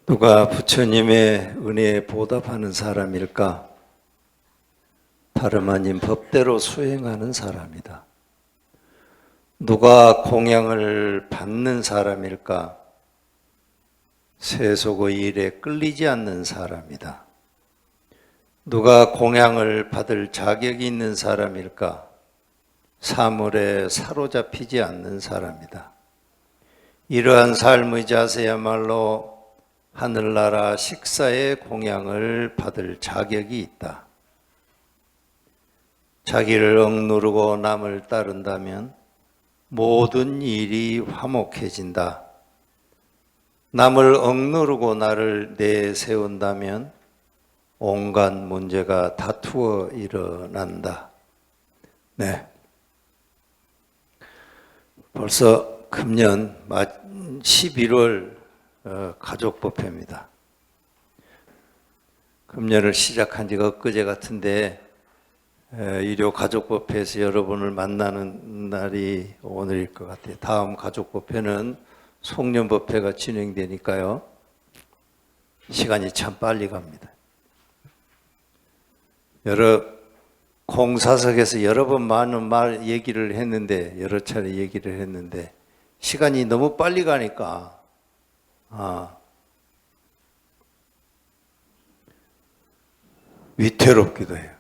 누가 부처님의 은혜에 보답하는 사람일까? 다름 아닌 법대로 수행하는 사람이다. 누가 공양을 받는 사람일까? 세속의 일에 끌리지 않는 사람이다. 누가 공양을 받을 자격이 있는 사람일까? 사물에 사로잡히지 않는 사람이다. 이러한 삶의 자세야말로 하늘나라 식사의 공양을 받을 자격이 있다. 자기를 억누르고 남을 따른다면 모든 일이 화목해진다. 남을 억누르고 나를 내세운다면 온갖 문제가 다투어 일어난다. 네. 벌써 금년 11월 가족법회입니다. 금년을 시작한 지가 엊그제 같은데 일요 가족법회에서 여러분을 만나는 날이 오늘일 것 같아요. 다음 가족법회는 송년법회가 진행되니까요. 시간이 참 빨리 갑니다. 공사석에서 여러 번 많은 얘기를 했는데, 여러 차례 얘기를 했는데 시간이 너무 빨리 가니까 위태롭기도 해요.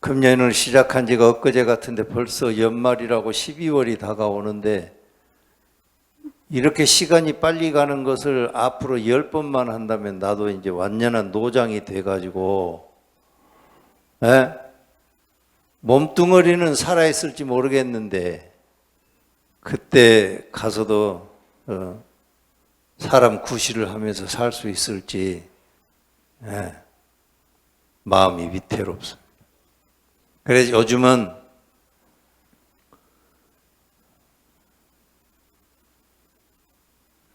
금년을 시작한 지가 엊그제 같은데 벌써 연말이라고 12월이 다가오는데 이렇게 시간이 빨리 가는 것을 앞으로 10번만 한다면 나도 이제 완전한 노장이 돼가지고 몸뚱어리는 살아있을지 모르겠는데 그때 가서도 사람 구실을 하면서 살 수 있을지 마음이 위태롭습니다. 그래서 요즘은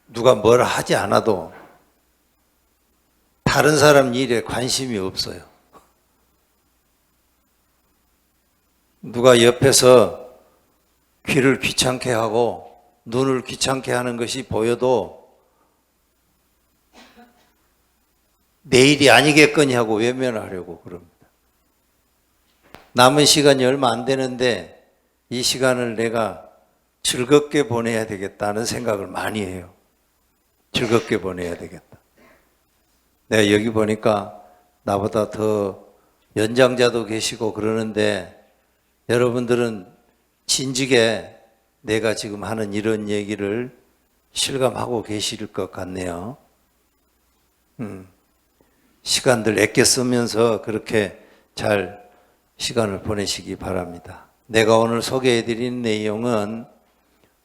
누가 뭘 하지 않아도 다른 사람 일에 관심이 없어요. 누가 옆에서 귀를 귀찮게 하고 눈을 귀찮게 하는 것이 보여도 내일이 아니겠거니 하고 외면하려고 그럽니다. 남은 시간이 얼마 안 되는데 이 시간을 내가 즐겁게 보내야 되겠다는 생각을 많이 해요. 즐겁게 보내야 되겠다. 내가 여기 보니까 나보다 더 연장자도 계시고 그러는데 여러분들은 진즉에 내가 지금 하는 이런 얘기를 실감하고 계실 것 같네요. 시간들 아껴 쓰면서 그렇게 잘 시간을 보내시기 바랍니다. 내가 오늘 소개해드린 내용은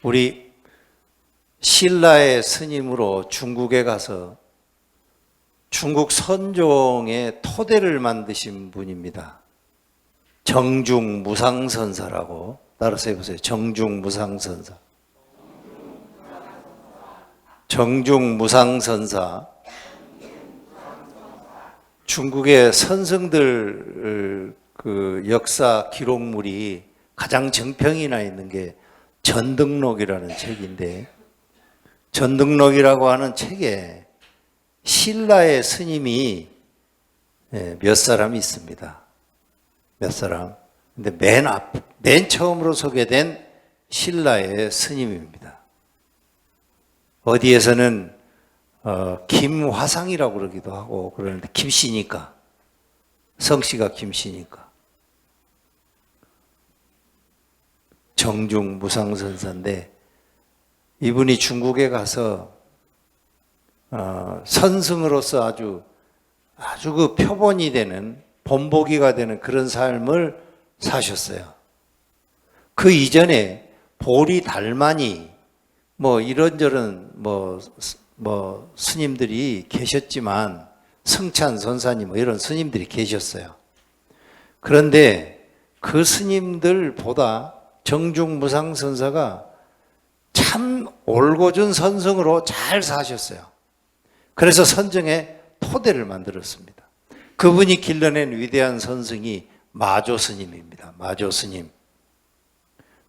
우리 신라의 스님으로 중국에 가서 중국 선종의 토대를 만드신 분입니다. 정중무상선사라고 따라서 해보세요. 정중무상선사. 정중무상선사. 중국의 선성들 그 역사 기록물이 가장 정평이 나 있는 게 전등록이라는 책인데, 전등록이라고 하는 책에 신라의 스님이 몇 사람 있습니다. 몇 사람. 근데 맨 처음으로 소개된 신라의 스님입니다. 어디에서는 김화상이라고 그러기도 하고 그러는데 김씨니까, 성씨가 김씨니까. 정중무상선사인데 이분이 중국에 가서 선승으로서 아주 그 표본이 되는, 본보기가 되는 그런 삶을 사셨어요. 그 이전에 보리 달만이 이런저런 스님들이 계셨지만, 승찬 선사님 이런 스님들이 계셨어요. 그런데 그 스님들보다 정중무상선사가 참 올곧은 선성으로 잘 사셨어요. 그래서 선정의 토대를 만들었습니다. 그분이 길러낸 위대한 선승이 마조스님입니다. 마조스님.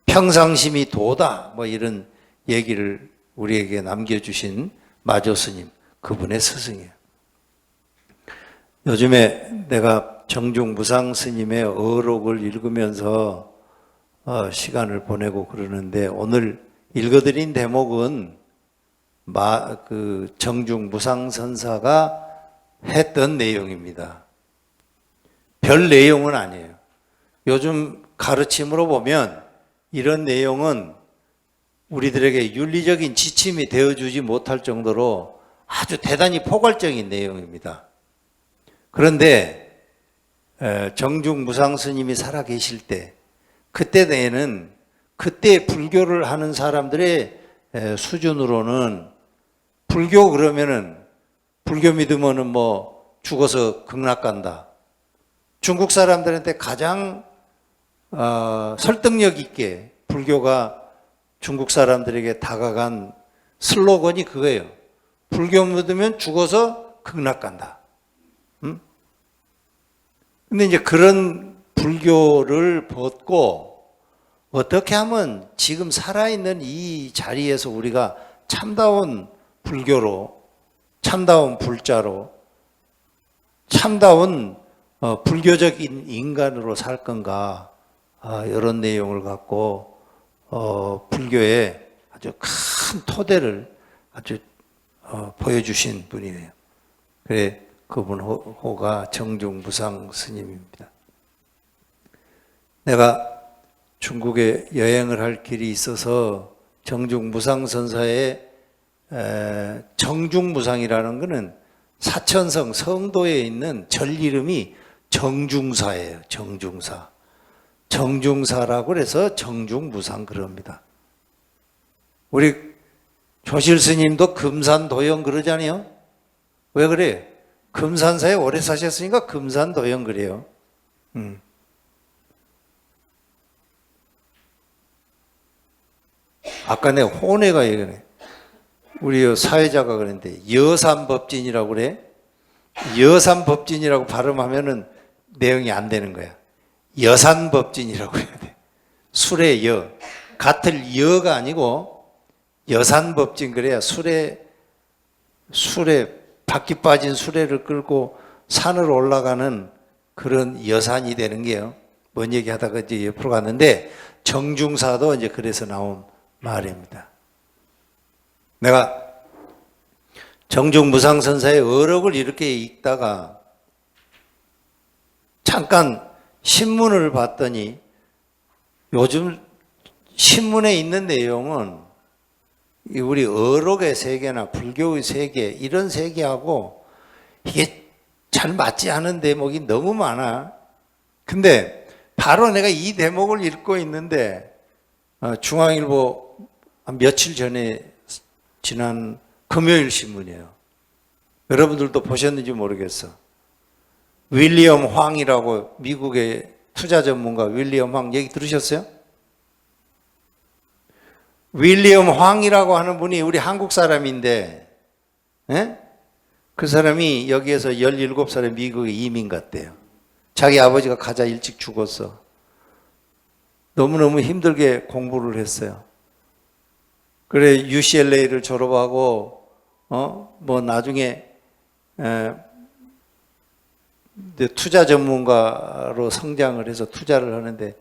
평상심이 도다 이런 얘기를 우리에게 남겨주신 마조 스님, 그분의 스승이에요. 요즘에 내가 정중무상 스님의 어록을 읽으면서 시간을 보내고 그러는데, 오늘 읽어드린 대목은 정중무상 선사가 했던 내용입니다. 별 내용은 아니에요. 요즘 가르침으로 보면 이런 내용은 우리들에게 윤리적인 지침이 되어주지 못할 정도로 아주 대단히 포괄적인 내용입니다. 그런데 정중무상 스님이 살아계실 때, 그때에는 그때 불교를 하는 사람들의 수준으로는, 불교 그러면은 불교 믿으면은 뭐 죽어서 극락 간다. 중국 사람들한테 가장 설득력 있게 불교가 중국 사람들에게 다가간 슬로건이 그거예요. 불교 믿으면 죽어서 극락 간다. 근데 이제 그런 불교를 벗고 어떻게 하면 지금 살아있는 이 자리에서 우리가 참다운 불교로, 참다운 불자로, 참다운 불교적인 인간으로 살 건가, 이런 내용을 갖고 불교의 아주 큰 토대를 아주 보여주신 분이에요. 그래, 그분 호가 정중무상 스님입니다. 내가 중국에 여행을 할 길이 있어서 정중무상 선사의 정중무상이라는 것은 사천성 성도에 있는 절 이름이 정중사예요. 정중사. 정중사라고 해서 정중무상 그럽니다. 우리 조실 스님도 금산도영 그러잖아요. 왜 그래요? 금산사에 오래 사셨으니까 금산도영 그래요. 아까 내가 혼외가 얘기하네. 우리 사회자가 그랬는데 여산법진이라고 그래. 여산법진이라고 발음하면은 내용이 안 되는 거야. 여산법진이라고 해야 돼. 술의 여. 같을 여가 아니고 여산법진 그래야 술에 바퀴 빠진 수레를 끌고 산으로 올라가는 그런 여산이 되는 게요. 뭔 얘기 하다가 이제 옆으로 갔는데, 정중사도 이제 그래서 나온 말입니다. 내가 정중무상 선사의 어록을 이렇게 읽다가 잠깐 신문을 봤더니, 요즘 신문에 있는 내용은 우리 어록의 세계나 불교의 세계, 이런 세계하고 이게 잘 맞지 않은 대목이 너무 많아. 근데 바로 내가 이 대목을 읽고 있는데, 중앙일보 며칠 전에 지난 금요일 신문이에요. 여러분들도 보셨는지 모르겠어. 윌리엄 황이라고, 미국의 투자 전문가 윌리엄 황 얘기 들으셨어요? 윌리엄 황이라고 하는 분이 우리 한국 사람인데, 그 사람이 여기에서 17살에 미국에 이민 갔대요. 자기 아버지가 가자 일찍 죽었어. 너무너무 힘들게 공부를 했어요. 그래, UCLA를 졸업하고, 뭐 나중에 투자 전문가로 성장을 해서 투자를 하는데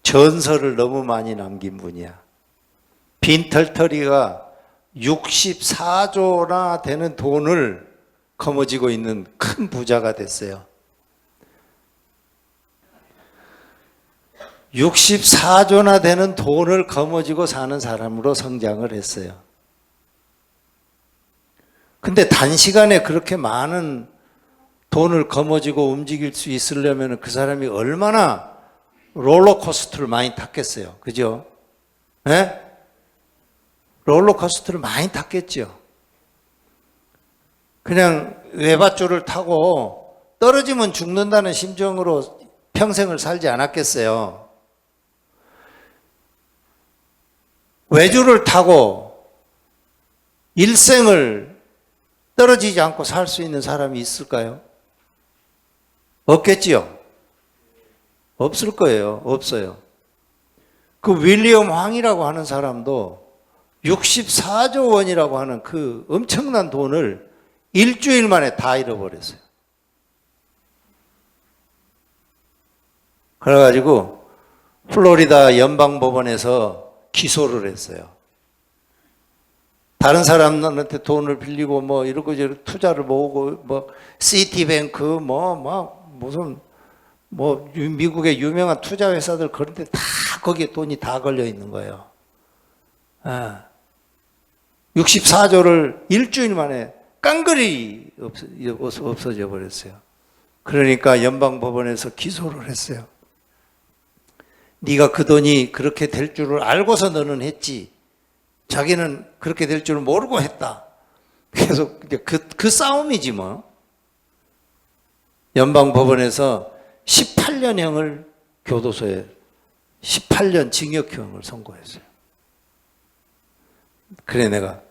전설을 너무 많이 남긴 분이야. 빈털터리가 64조나 되는 돈을 거머쥐고 있는 큰 부자가 됐어요. 64조나 되는 돈을 거머쥐고 사는 사람으로 성장을 했어요. 근데 단시간에 그렇게 많은 돈을 거머쥐고 움직일 수 있으려면 그 사람이 얼마나 롤러코스터를 많이 탔겠어요. 그죠? 네? 롤러코스터를 많이 탔겠죠. 그냥 외밧줄을 타고 떨어지면 죽는다는 심정으로 평생을 살지 않았겠어요. 외줄을 타고 일생을 떨어지지 않고 살 수 있는 사람이 있을까요? 없겠지요? 없을 거예요. 없어요. 그 윌리엄 황이라고 하는 사람도 64조 원이라고 하는 그 엄청난 돈을 일주일 만에 다 잃어버렸어요. 그래가지고 플로리다 연방법원에서 기소를 했어요. 다른 사람한테 돈을 빌리고 뭐 이러고 저러고 투자를 모으고 뭐 시티뱅크 무슨 미국의 유명한 투자 회사들 그런데 다 거기에 돈이 다 걸려 있는 거예요. 64조를 일주일 만에 깡그리 없어져 버렸어요. 그러니까 연방법원에서 기소를 했어요. 네가 그 돈이 그렇게 될 줄을 알고서 너는 했지. 자기는 그렇게 될 줄을 모르고 했다. 그래서 그 싸움이지 뭐. 연방법원에서 18년형을 교도소에 18년 징역형을 선고했어요. 그래 내가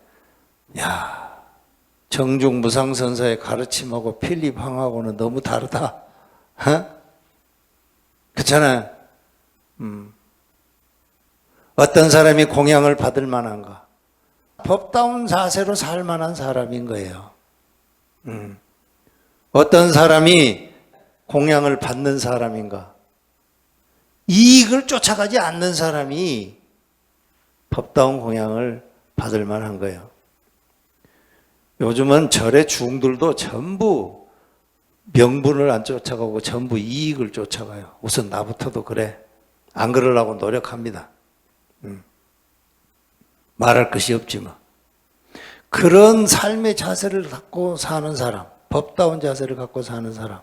정중 무상선사의 가르침하고 필립 항하고는 너무 다르다. 그렇잖아요. 어떤 사람이 공양을 받을 만한가? 법다운 자세로 살 만한 사람인 거예요. 어떤 사람이 공양을 받는 사람인가? 이익을 쫓아가지 않는 사람이 법다운 공양을 받을 만한 거예요. 요즘은 절의 중들도 전부 명분을 안 쫓아가고 전부 이익을 쫓아가요. 우선 나부터도 그래. 안 그러려고 노력합니다. 말할 것이 없지만. 그런 삶의 자세를 갖고 사는 사람, 법다운 자세를 갖고 사는 사람,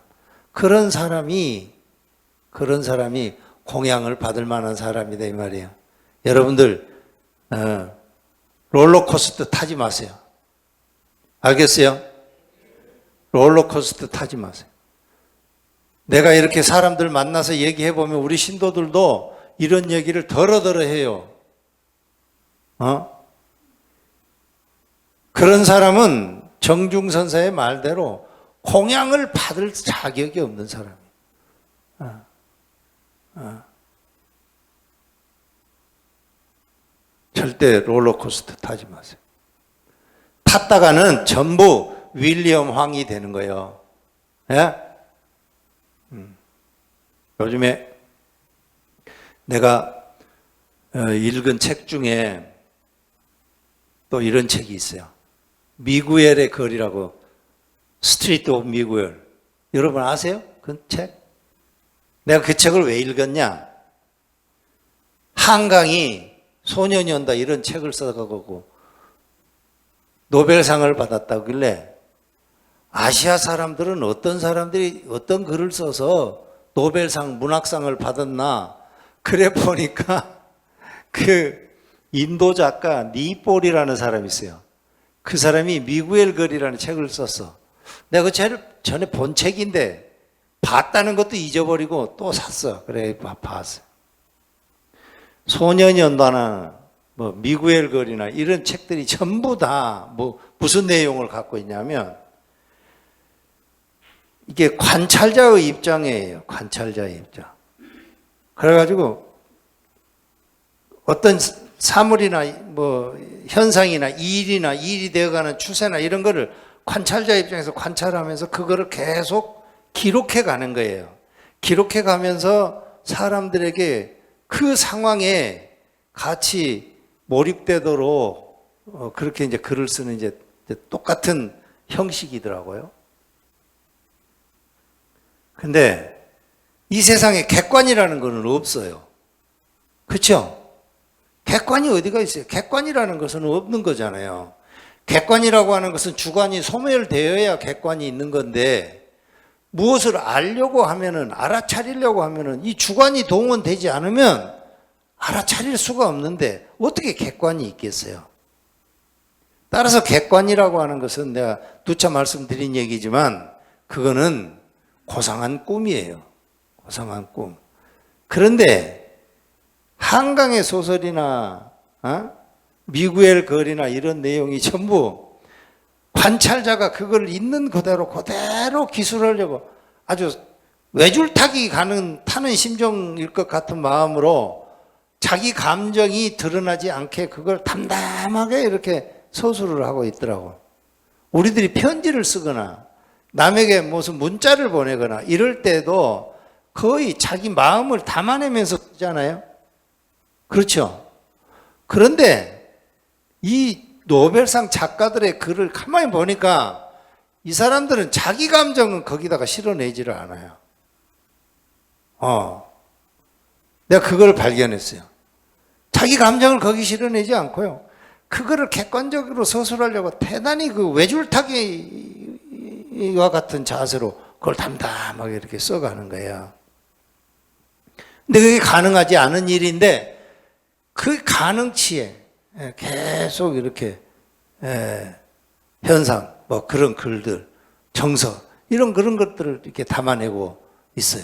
그런 사람이 공양을 받을 만한 사람이다 이 말이에요. 여러분들 롤러코스터 타지 마세요. 알겠어요? 롤러코스터 타지 마세요. 내가 이렇게 사람들 만나서 얘기해 보면 우리 신도들도 이런 얘기를 더러더러 해요. 그런 사람은 정중선사의 말대로 공양을 받을 자격이 없는 사람이에요. 절대 롤러코스터 타지 마세요. 탔다가는 전부 윌리엄 황이 되는 거예요. 예? 요즘에 내가 읽은 책 중에 또 이런 책이 있어요. 미구엘의 거리라고, 스트리트 오브 미구엘. 여러분 아세요? 그 책? 내가 그 책을 왜 읽었냐? 한강이 소년이 온다 이런 책을 써가지고 노벨상을 받았다길래 아시아 사람들은 어떤 사람들이 어떤 글을 써서 노벨상 문학상을 받았나 그래 보니까 그 인도 작가 니폴이라는 사람이 있어요. 그 사람이 미구엘 거리라는 책을 썼어. 내가 그 책을 전에 본 책인데 봤다는 것도 잊어버리고 또 샀어. 그래 봤어. 소년이 온다나 뭐 미구엘 거리나 이런 책들이 전부 다 무슨 내용을 갖고 있냐면 이게 관찰자의 입장이에요. 관찰자의 입장. 그래가지고 어떤 사물이나 뭐 현상이나 일이 되어가는 추세나 이런 거를 관찰자 입장에서 관찰하면서 그거를 계속 기록해 가는 거예요. 기록해 가면서 사람들에게 그 상황에 같이 몰입되도록 그렇게 이제 글을 쓰는 이제 똑같은 형식이더라고요. 근데 이 세상에 객관이라는 거는 없어요. 그렇죠? 객관이 어디가 있어요? 객관이라는 것은 없는 거잖아요. 객관이라고 하는 것은 주관이 소멸되어야 객관이 있는 건데 무엇을 알려고 하면은 알아차리려고 하면은 이 주관이 동원되지 않으면 알아차릴 수가 없는데 어떻게 객관이 있겠어요? 따라서 객관이라고 하는 것은 내가 누차 말씀드린 얘기지만 그거는 고상한 꿈이에요. 고상한 꿈. 그런데 한강의 소설이나 미구엘 거리나 이런 내용이 전부 관찰자가 그걸 있는 그대로 기술하려고 아주 외줄타기 타는 심정일 것 같은 마음으로 자기 감정이 드러나지 않게 그걸 담담하게 이렇게 서술을 하고 있더라고. 우리들이 편지를 쓰거나 남에게 무슨 문자를 보내거나 이럴 때도 거의 자기 마음을 담아내면서 쓰잖아요. 그렇죠? 그런데 이 노벨상 작가들의 글을 가만히 보니까 이 사람들은 자기 감정은 거기다가 실어내지를 않아요. 내가 그걸 발견했어요. 자기 감정을 거기 실어내지 않고요. 그거를 객관적으로 서술하려고 대단히 그 외줄타기와 같은 자세로 그걸 담담하게 이렇게 써가는 거예요. 근데 그게 가능하지 않은 일인데 그 가능치에 계속 이렇게 현상, 뭐 그런 글들, 정서 이런 그런 것들을 이렇게 담아내고 있어요.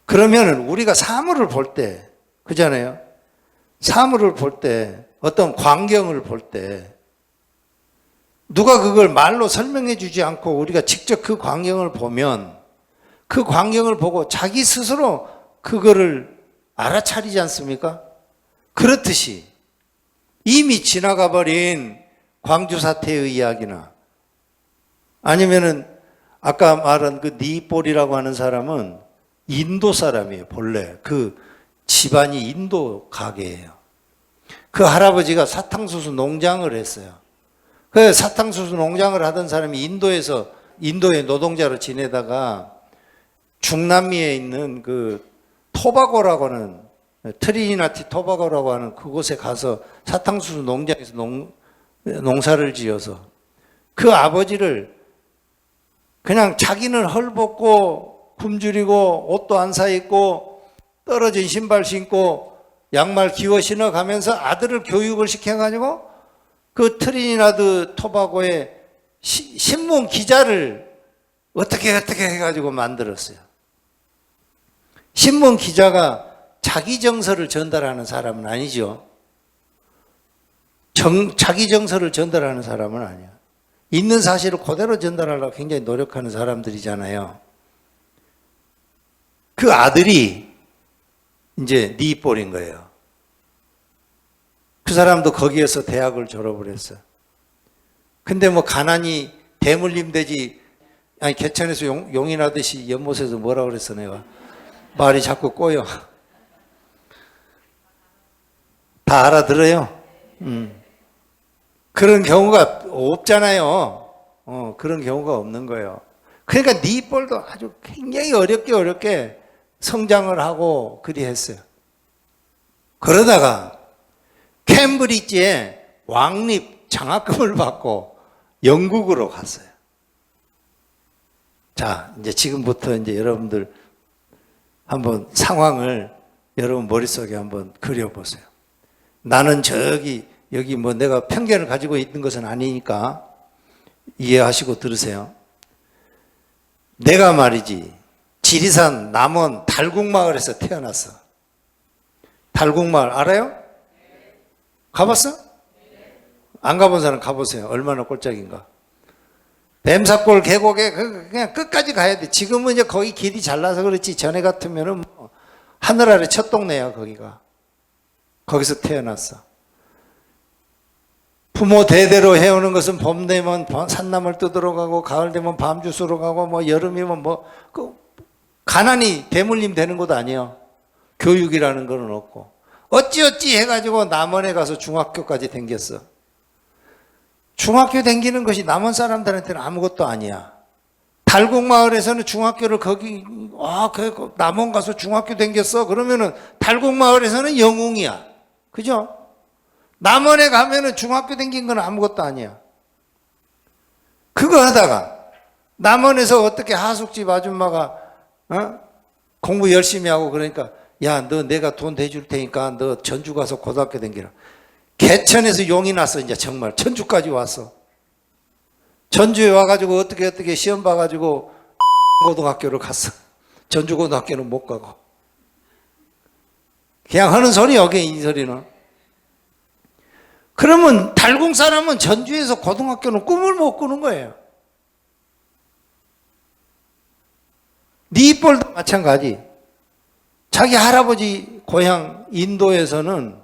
그러면은 우리가 사물을 볼 때, 그잖아요. 사물을 볼 때, 어떤 광경을 볼 때, 누가 그걸 말로 설명해 주지 않고 우리가 직접 그 광경을 보면 그 광경을 보고 자기 스스로 그거를 알아차리지 않습니까? 그렇듯이 이미 지나가 버린 광주 사태의 이야기나 아니면은 아까 말한 그 니폴이라고 하는 사람은 인도 사람이에요. 본래 그 집안이 인도 가게예요. 그 할아버지가 사탕수수 농장을 했어요. 그 사탕수수 농장을 하던 사람이 인도의 노동자로 지내다가 중남미에 있는 그 토바고라고 하는 트리니다드 토바고라고 하는 그곳에 가서 사탕수수 농장에서 농사를 지어서 그 아버지를 그냥 자기는 헐벗고 굶주리고 옷도 안 사입고 떨어진 신발 신고 양말 기워 신어가면서 아들을 교육을 시켜가지고 그 트리니다드 토바고의 신문 기자를 어떻게 해가지고 만들었어요. 신문 기자가 자기 정서를 전달하는 사람은 아니죠. 자기 정서를 전달하는 사람은 아니야. 있는 사실을 그대로 전달하려고 굉장히 노력하는 사람들이잖아요. 그 아들이 이제 니폴인 거예요. 그 사람도 거기에서 대학을 졸업을 했어요. 근데 뭐 가난이 대물림 되지, 아니 개천에서 용인하듯이 연못에서 뭐라 그랬어 내가. 말이 자꾸 꼬여. 다 알아들어요? 그런 경우가 없잖아요. 그런 경우가 없는 거예요. 그러니까 니폴도 아주 굉장히 어렵게 성장을 하고 그리 했어요. 그러다가 캠브리지에 왕립 장학금을 받고 영국으로 갔어요. 자, 이제 지금부터 이제 여러분들 한번 상황을 여러분 머릿속에 한번 그려보세요. 나는 여기 뭐 내가 편견을 가지고 있는 것은 아니니까 이해하시고 들으세요. 내가 말이지 지리산 남원 달궁마을에서 태어났어. 달궁마을 알아요? 가봤어? 안 가본 사람 가보세요. 얼마나 꼴짝인가. 뱀사골 계곡에 그냥 끝까지 가야 돼. 지금은 이제 거기 길이 잘나서 그렇지 전에 같으면은 뭐 하늘 아래 첫 동네야 거기가. 거기서 태어났어. 부모 대대로 해오는 것은 봄 되면 산나물 뜯으러 가고 가을 되면 밤 주스러 가고 뭐 여름이면 가난이 대물림 되는 것도 아니에요. 교육이라는 건 없고 어찌 해가지고 남원에 가서 중학교까지 댕겼어. 중학교 댕기는 것이 남원 사람들한테는 아무것도 아니야. 달곡마을에서는 중학교를 남원 가서 중학교 댕겼어. 그러면은 달곡마을에서는 영웅이야. 그죠? 남원에 가면은 중학교 댕긴 건 아무것도 아니야. 그거 하다가 남원에서 어떻게 하숙집 아줌마가 공부 열심히 하고 그러니까 야, 너 내가 돈 대줄 테니까 너 전주 가서 고등학교 댕기라. 개천에서 용이 났어. 이제 정말 전주까지 왔어. 전주에 와가지고 어떻게 시험 봐가지고 고등학교를 갔어. 전주 고등학교는 못 가고. 그냥 하는 소리야, 이 소리는. 그러면 달궁 사람은 전주에서 고등학교는 꿈을 못 꾸는 거예요. 니폴도 마찬가지. 자기 할아버지 고향 인도에서는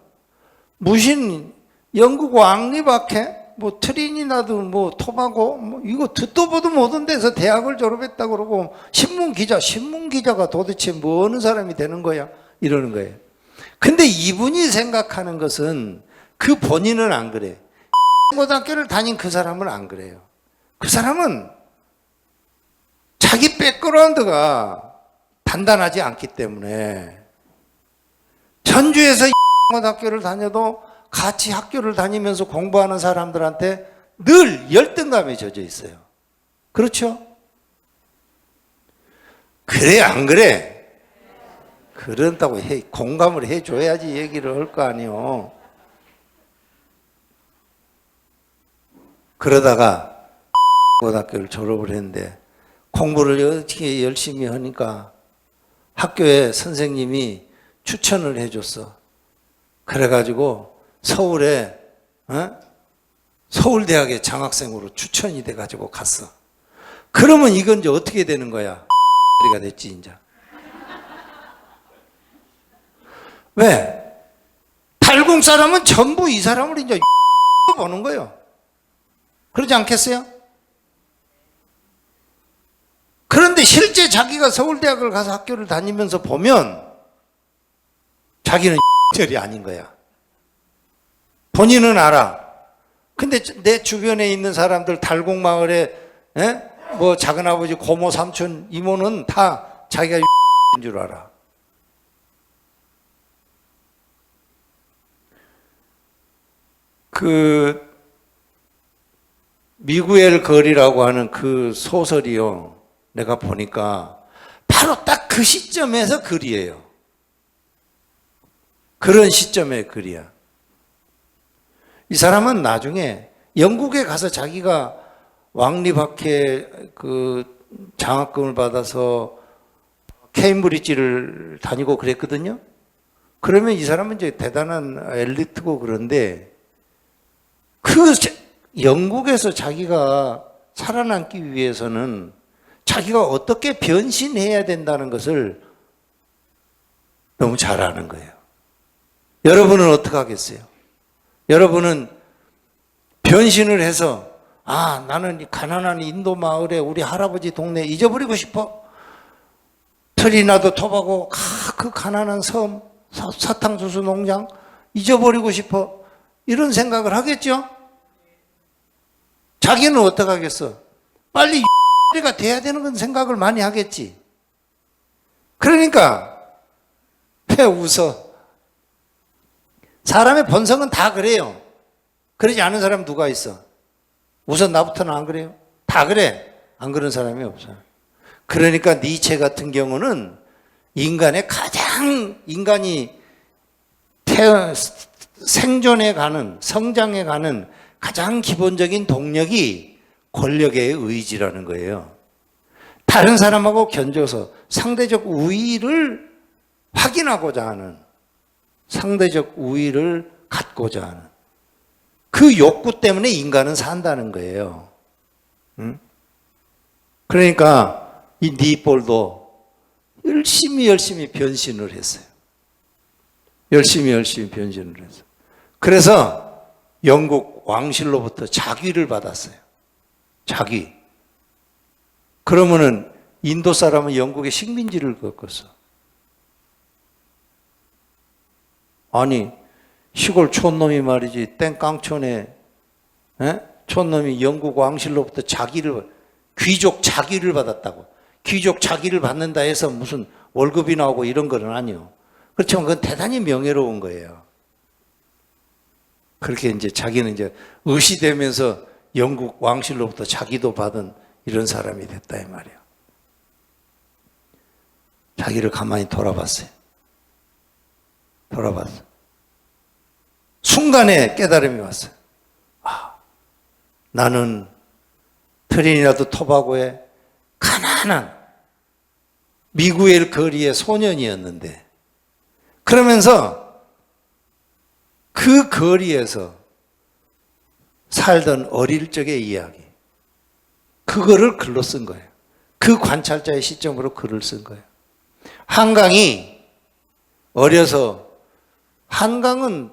무슨 영국 왕립학회, 뭐 트리니다드, 뭐 토바고, 뭐 이거 듣도 보도 못한 데서 대학을 졸업했다 그러고 신문기자가 도대체 뭐 어느 사람이 되는 거야? 이러는 거예요. 근데 이분이 생각하는 것은 그 본인은 안 그래. 고등학교를 다닌 그 사람은 안 그래요. 그 사람은 자기 백그라운드가 단단하지 않기 때문에 전주에서 고등학교를 다녀도 같이 학교를 다니면서 공부하는 사람들한테 늘 열등감에 젖어 있어요. 그렇죠? 그래 안 그래? 그런다고 공감을 해줘야지 얘기를 할 거 아니요. 그러다가 고등학교를 졸업을 했는데 공부를 어떻게 열심히 하니까 학교에 선생님이 추천을 해줬어. 그래가지고 서울에 서울대학에 장학생으로 추천이 돼가지고 갔어. 그러면 이건 이제 어떻게 되는 거야? 가 됐지 이제. 왜? 달궁 사람은 전부 이 사람을 이제 보는 거예요. 그러지 않겠어요? 그런데 실제 자기가 서울대학을 가서 학교를 다니면서 보면 자기는 절이 아닌 거야. 본인은 알아. 근데 내 주변에 있는 사람들 달곡마을에 뭐 작은아버지, 고모, 삼촌, 이모는 다 자기가 인 줄 알아. 그 미구엘 거리라고 하는 그 소설이요. 내가 보니까 바로 딱 그 시점에서 글이에요. 그런 시점의 글이야. 이 사람은 나중에 영국에 가서 자기가 왕립학회 그 장학금을 받아서 케임브리지를 다니고 그랬거든요. 그러면 이 사람은 이제 대단한 엘리트고 그런데 그 영국에서 자기가 살아남기 위해서는 자기가 어떻게 변신해야 된다는 것을 너무 잘 아는 거예요. 여러분은 어떻게 하겠어요? 여러분은 변신을 해서 나는 이 가난한 인도 마을에 우리 할아버지 동네 잊어버리고 싶어. 트리나드 토바고 그 가난한 섬 사탕수수 농장 잊어버리고 싶어. 이런 생각을 하겠죠? 자기는 어떻게 하겠어? 빨리 가 돼야 되는 건 생각을 많이 하겠지. 그러니까 왜 웃어? 사람의 본성은 다 그래요. 그러지 않은 사람 누가 있어? 우선 나부터는 안 그래요? 다 그래. 안 그런 사람이 없어요. 그러니까 니체 같은 경우는 인간의 가장 인간이 생존해 가는, 성장해 가는 가장 기본적인 동력이 권력의 의지라는 거예요. 다른 사람하고 견줘서 상대적 우위를 확인하고자 하는, 상대적 우위를 갖고자 하는 그 욕구 때문에 인간은 산다는 거예요. 그러니까 이 니폴도 열심히 변신을 했어요. 열심히 변신을 했어요. 그래서 영국 왕실로부터 자귀를 받았어요. 자귀. 그러면은 인도 사람은 영국의 식민지를 겪었어. 아니 시골 촌놈이 말이지 땡깡촌에 촌놈이 영국 왕실로부터 귀족 자귀를 받았다고. 귀족 자귀를 받는다 해서 무슨 월급이 나오고 이런 건 아니요. 그렇지만 그건 대단히 명예로운 거예요. 그렇게 이제 자기는 이제 의시되면서 영국 왕실로부터 자기도 받은 이런 사람이 됐다 이 말이에요. 자기를 가만히 돌아봤어요. 순간에 깨달음이 왔어요. 나는 트리니다드 토바고의 가난한 미구엘 거리의 소년이었는데, 그러면서 그 거리에서 살던 어릴 적의 이야기, 그거를 글로 쓴 거예요. 그 관찰자의 시점으로 글을 쓴 거예요. 한강이 어려서 한강은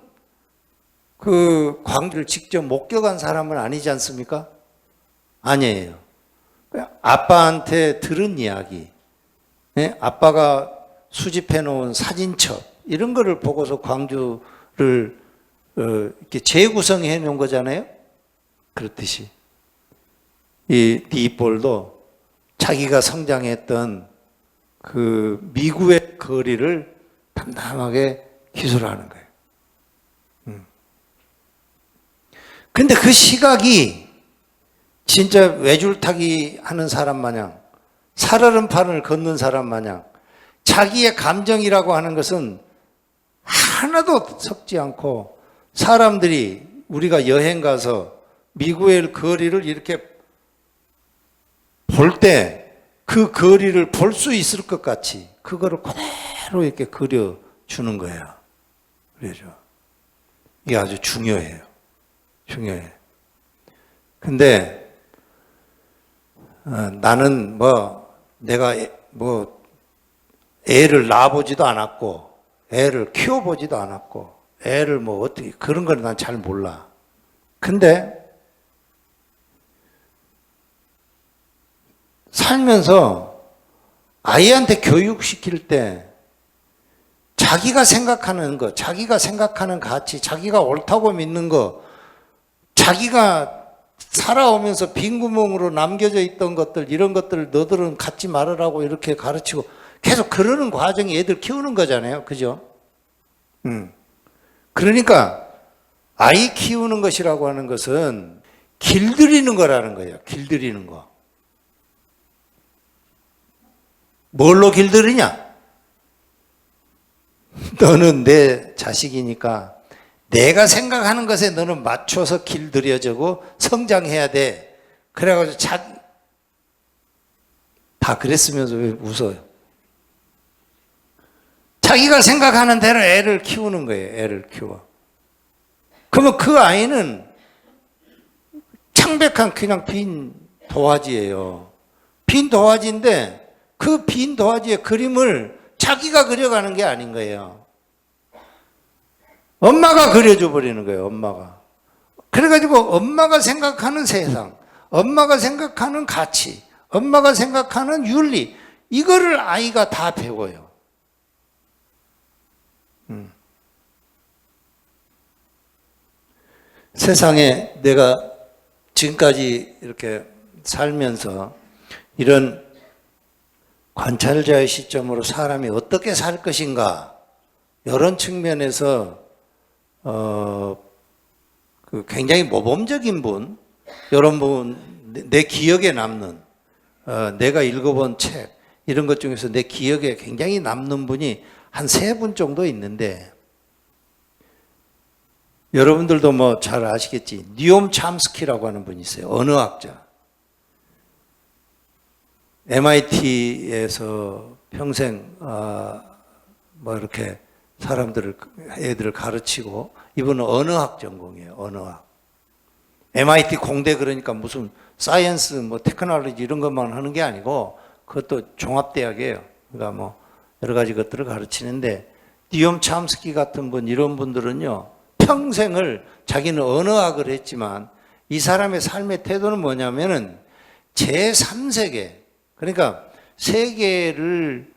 그 광주를 직접 목격한 사람은 아니지 않습니까? 아니에요. 아빠한테 들은 이야기, 아빠가 수집해 놓은 사진첩 이런 거를 보고서 광주를 이렇게 재구성해 놓은 거잖아요. 그렇듯이 이 디폴도 자기가 성장했던 그 미국의 거리를 담담하게 기술하는 거예요. 근데 그 시각이 진짜 외줄타기 하는 사람 마냥, 살얼음판을 걷는 사람 마냥 자기의 감정이라고 하는 것은 하나도 섞지 않고, 사람들이 우리가 여행 가서 미국의 거리를 이렇게 볼 때 그 거리를 볼 수 있을 것 같이 그거를 그대로 이렇게 그려주는 거예요. 그래죠. 이게 아주 중요해요. 중요해. 근데 나는 내가 애를 낳아보지도 않았고 애를 키워보지도 않았고 애를 어떻게 그런 걸 난 잘 몰라. 근데 살면서 아이한테 교육시킬 때 자기가 생각하는 것, 자기가 생각하는 가치, 자기가 옳다고 믿는 것, 자기가 살아오면서 빈 구멍으로 남겨져 있던 것들, 이런 것들을 너들은 갖지 말으라고 이렇게 가르치고 계속 그러는 과정이 애들 키우는 거잖아요. 그죠? 그러니까 아이 키우는 것이라고 하는 것은 길들이는 거라는 거예요. 길들이는 거. 뭘로 길들이냐? 너는 내 자식이니까 내가 생각하는 것에 너는 맞춰서 길들여지고 성장해야 돼. 그래가지고 다 그랬으면서 왜 웃어요? 자기가 생각하는 대로 애를 키우는 거예요. 애를 키워. 그러면 그 아이는 창백한 그냥 빈 도화지예요. 빈 도화지인데 그 빈 도화지의 그림을 자기가 그려가는 게 아닌 거예요. 엄마가 그려줘 버리는 거예요. 엄마가. 그래가지고 엄마가 생각하는 세상, 엄마가 생각하는 가치, 엄마가 생각하는 윤리, 이거를 아이가 다 배워요. 세상에 내가 지금까지 이렇게 살면서 이런 관찰자의 시점으로 사람이 어떻게 살 것인가, 이런 측면에서 굉장히 모범적인 분, 이런 분, 내 기억에 남는, 내가 읽어본 책, 이런 것 중에서 내 기억에 굉장히 남는 분이 한 3분 정도 있는데, 여러분들도 잘 아시겠지. 니옴 참스키라고 하는 분이 있어요. 언어학자. MIT에서 평생 이렇게 애들을 가르치고, 이분은 언어학 전공이에요. 언어학. MIT 공대, 그러니까 무슨 사이언스, 테크놀로지 이런 것만 하는 게 아니고 그것도 종합대학이에요. 그러니까 여러 가지 것들을 가르치는데, 니옴 참스키 같은 분, 이런 분들은요, 평생을 자기는 언어학을 했지만 이 사람의 삶의 태도는 뭐냐면은 제3세계, 그러니까 세계를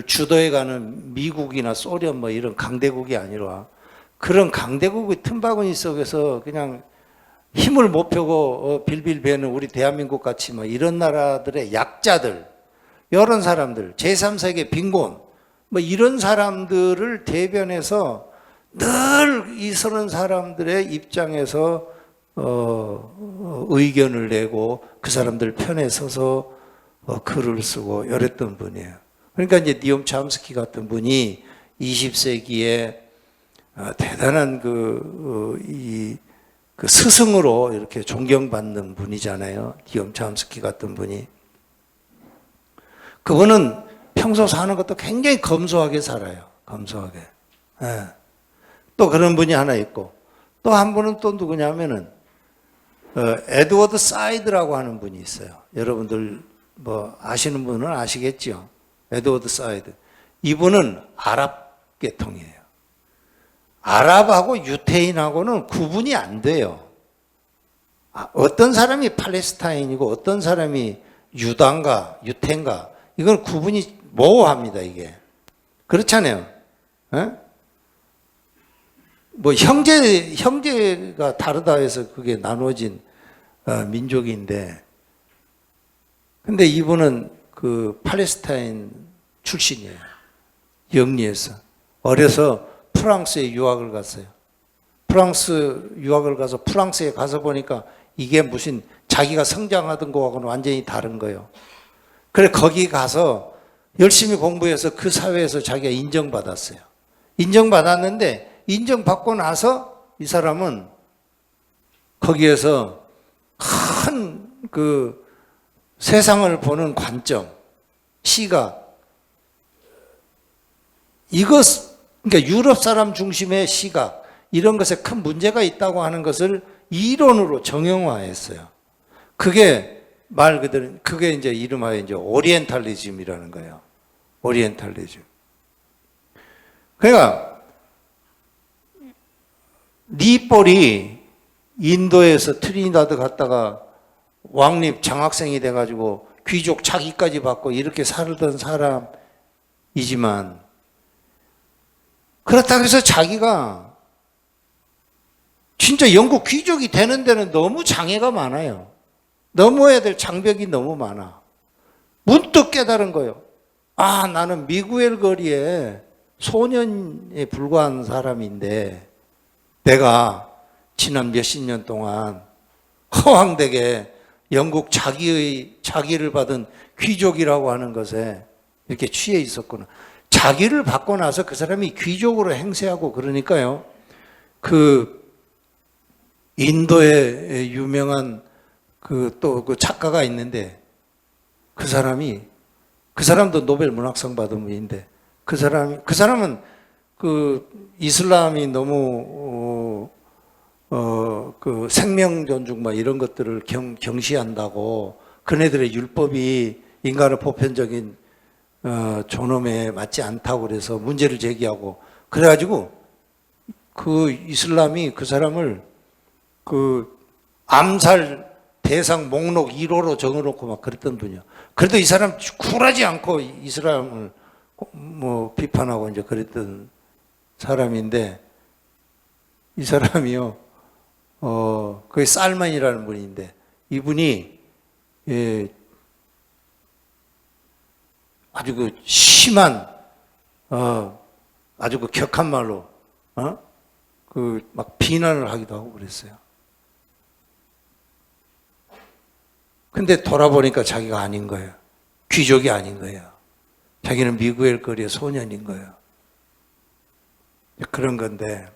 주도해가는 미국이나 소련 이런 강대국이 아니라 그런 강대국의 틈바구니 속에서 그냥 힘을 못 펴고 빌빌 베는 우리 대한민국 같이 이런 나라들의 약자들, 이런 사람들, 제3세계 빈곤, 이런 사람들을 대변해서 늘 이 서른 사람들의 입장에서 의견을 내고 그 사람들 편에 서서 글을 쓰고 이랬던 분이에요. 그러니까 이제 니옴 참스키 같은 분이 20세기에 대단한 그 스승으로 이렇게 존경받는 분이잖아요. 니옴 참스키 같은 분이. 그분은 평소 사는 것도 굉장히 검소하게 살아요. 검소하게. 예. 또 그런 분이 하나 있고, 또 한 분은 또 누구냐면은 에드워드 사이드라고 하는 분이 있어요. 여러분들 아시는 분은 아시겠죠. 에드워드 사이드. 이분은 아랍 계통이에요. 아랍하고 유태인하고는 구분이 안 돼요. 어떤 사람이 팔레스타인이고 어떤 사람이 유다인가 유태인가 이건 구분이 모호합니다. 이게 그렇잖아요. 에? 뭐 형제가 다르다 해서 그게 나누어진 민족인데, 근데 이분은 그 팔레스타인 출신이에요. 영리에서 어려서 프랑스에 유학을 갔어요. 프랑스 유학을 가서 프랑스에 가서 보니까 이게 무슨 자기가 성장하던 거하고는 완전히 다른 거예요. 그래 거기 가서 열심히 공부해서 그 사회에서 자기가 인정받았어요. 인정받았는데 인정받고 나서 이 사람은 거기에서 큰 그 세상을 보는 관점, 시각, 그러니까 유럽 사람 중심의 시각, 이런 것에 큰 문제가 있다고 하는 것을 이론으로 정형화했어요. 그게 말 그대로, 그게 이제 이름하여 이제 오리엔탈리즘이라는 거예요. 오리엔탈리즘. 그러니까, 니폴이 인도에서 트리니다드 갔다가 왕립 장학생이 돼가지고 귀족 차기까지 받고 이렇게 살던 사람이지만, 그렇다고 해서 자기가 진짜 영국 귀족이 되는 데는 너무 장애가 많아요. 넘어야 될 장벽이 너무 많아. 문득 깨달은 거예요. 아, 나는 미구엘 거리에 소년에 불과한 사람인데 내가 지난 몇십 년 동안 허황되게 영국 자기를 받은 귀족이라고 하는 것에 이렇게 취해 있었구나. 자기를 받고 나서 그 사람이 귀족으로 행세하고 그러니까요. 그 인도의 유명한 그 작가가 있는데 그 사람도 노벨 문학상 받은 분인데 그 사람은 그 이슬람이 너무 그 생명 존중 막 이런 것들을 경시한다고 그네들의 율법이 인간의 보편적인 존엄에 맞지 않다고 그래서 문제를 제기하고 그래가지고 그 이슬람이 그 사람을 그 암살 대상 목록 1호로 적어놓고 막 그랬던 분이요. 그래도 이 사람 굴하지 않고 이슬람을 뭐 비판하고 이제 그랬던 사람인데 이 사람이요. 그게 살만이라는 분인데 이분이 아주 그 심한 아주 그 격한 말로 그 막 비난을 하기도 하고 그랬어요. 근데 돌아보니까 자기가 아닌 거예요. 귀족이 아닌 거예요. 자기는 미구엘 거리의 소년인 거예요. 그런 건데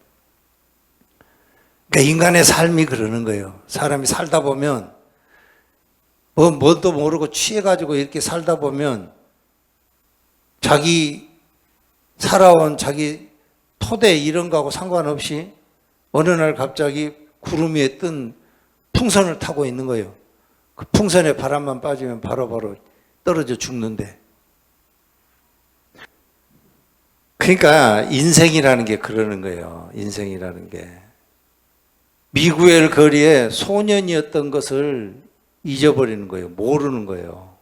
그러니까 인간의 삶이 그러는 거예요. 사람이 살다 보면 뭣도 모르고 취해가지고 이렇게 살다 보면 자기 살아온 자기 토대 이런 거하고 상관없이 어느 날 갑자기 구름 위에 뜬 풍선을 타고 있는 거예요. 그 풍선에 바람만 빠지면 바로바로 떨어져 죽는데. 그러니까 인생이라는 게 그러는 거예요. 인생이라는 게. 미구엘 거리에 소년이었던 것을 잊어버리는 거예요. 모르는 거예요.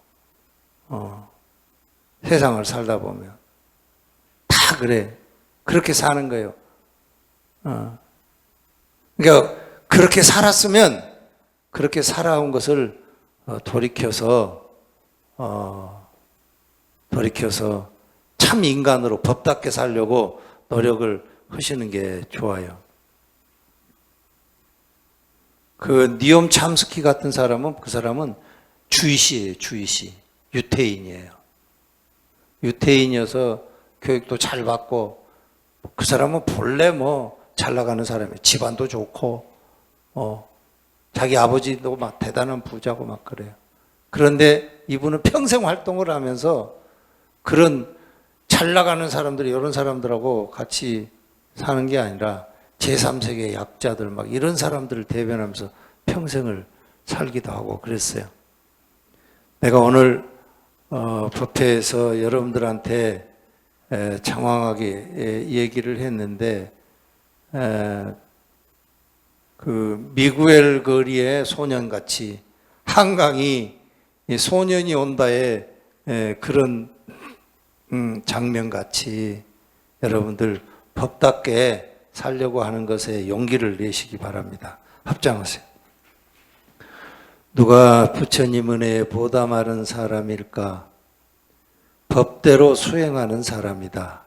세상을 살다 보면. 다 그래. 그렇게 사는 거예요. 그러니까 그렇게 살았으면 그렇게 살아온 것을 돌이켜서 참 인간으로 법답게 살려고 노력을 하시는 게 좋아요. 그 니엄 참스키 같은 사람은 그 사람은 주이시예요. 주이시. 유태인이에요. 유태인이어서 교육도 잘 받고 그 사람은 본래 뭐 잘 나가는 사람이에요. 집안도 좋고 자기 아버지도 막 대단한 부자고 막 그래요. 그런데 이분은 평생 활동을 하면서 그런 잘 나가는 사람들, 이런 사람들하고 같이 사는 게 아니라 제3세계 약자들 막 이런 사람들을 대변하면서 평생을 살기도 하고 그랬어요. 내가 오늘 법회에서 여러분들한테 장황하게 얘기를 했는데 그 미구엘 거리의 소년같이 한강이 소년이 온다의 그런 장면같이 여러분들 법답게 살려고 하는 것에 용기를 내시기 바랍니다. 합장하세요. 누가 부처님 은혜에 보다 마른 사람일까? 법대로 수행하는 사람이다.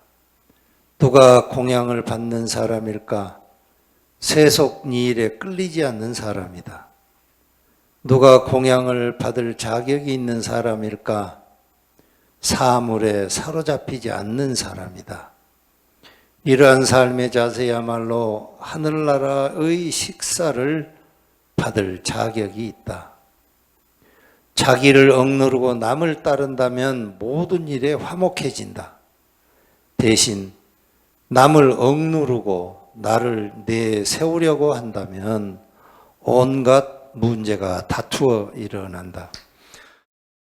누가 공양을 받는 사람일까? 세속니일에 끌리지 않는 사람이다. 누가 공양을 받을 자격이 있는 사람일까? 사물에 사로잡히지 않는 사람이다. 이러한 삶의 자세야말로 하늘나라의 식사를 받을 자격이 있다. 자기를 억누르고 남을 따른다면 모든 일에 화목해진다. 대신 남을 억누르고 나를 내세우려고 한다면 온갖 문제가 다투어 일어난다.